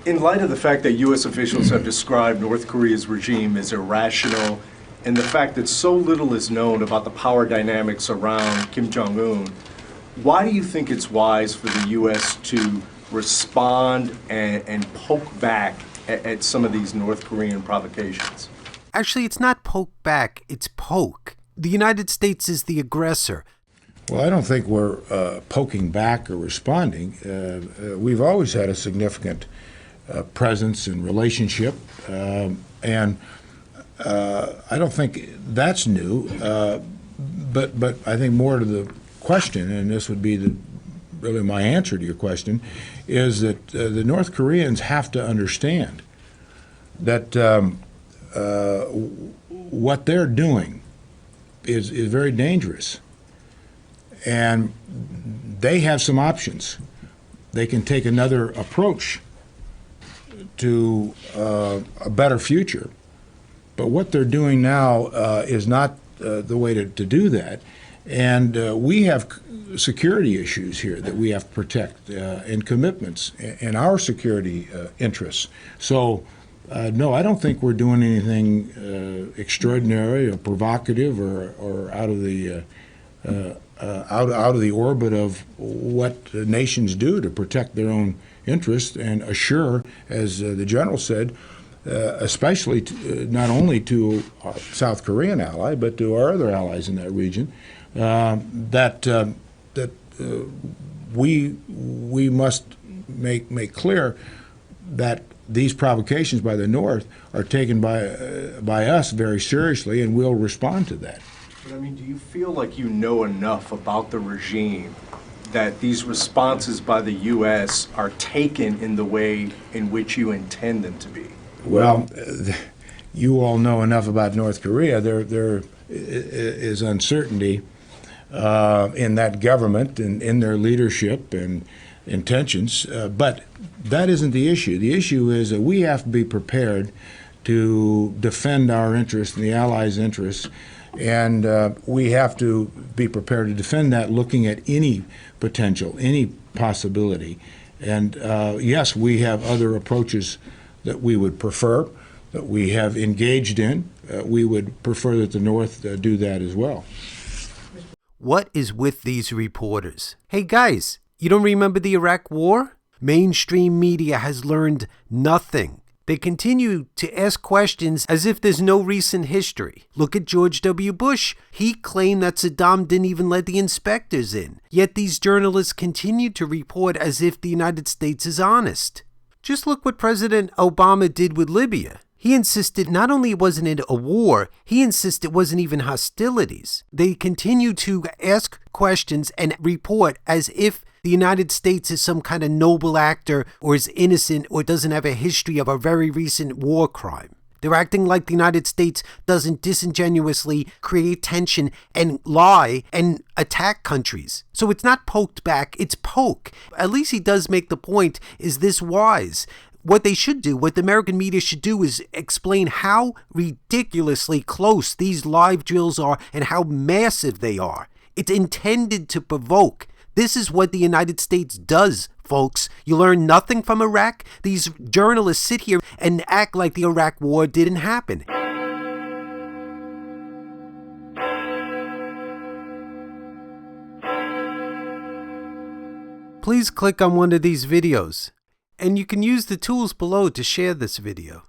In light of the fact that U.S. officials have described North Korea's regime as irrational, and the fact that so little is known about the power dynamics around Kim Jong-un, why do you think it's wise for the U.S. to respond and poke back at some of these North Korean provocations? Actually, it's not poke back, it's poke. The United States is the aggressor. Well, I don't think we're poking back or responding. We've always had a significant presence and relationship, and I don't think that's new. But I think more to the question, and this would be really my answer to your question, is that the North Koreans have to understand that what they're doing is very dangerous. And they have some options. They can take another approach to a better future. But what they're doing now is not the way to do that. And we have security issues here that we have to protect and commitments and our security interests. So, no, I don't think we're doing anything extraordinary or provocative or out of the out of the orbit of what nations do to protect their own interests and assure, as the general said, especially not only to our South Korean ally, but to our other allies in that region, that we must make clear that these provocations by the North are taken by us very seriously, and we'll respond to that. But I mean, do you feel like you know enough about the regime that these responses by the U.S. are taken in the way in which you intend them to be? Well, you all know enough about North Korea. There is uncertainty in that government and in their leadership and intentions, but that isn't the issue. The issue is that we have to be prepared to defend our interests and the Allies' interests, and we have to be prepared to defend that looking at any potential, any possibility. And yes, we have other approaches that we would prefer, that we have engaged in. We would prefer that the North do that as well. What is with these reporters? Hey guys, you don't remember the Iraq War? Mainstream media has learned nothing. They continue to ask questions as if there's no recent history. Look at George W. Bush. He claimed that Saddam didn't even let the inspectors in. Yet these journalists continue to report as if the United States is honest. Just look what President Obama did with Libya. He insisted not only it wasn't a war, he insisted it wasn't even hostilities. They continue to ask questions and report as if the United States is some kind of noble actor or is innocent or doesn't have a history of a very recent war crime. They're acting like the United States doesn't disingenuously create tension and lie and attack countries. So it's not poked back, it's poke. At least he does make the point, is this wise? What they should do, what the American media should do, is explain how ridiculously close these live drills are and how massive they are. It's intended to provoke. This is what the United States does, folks. You learn nothing from Iraq? These journalists sit here and act like the Iraq War didn't happen. Please click on one of these videos, and you can use the tools below to share this video.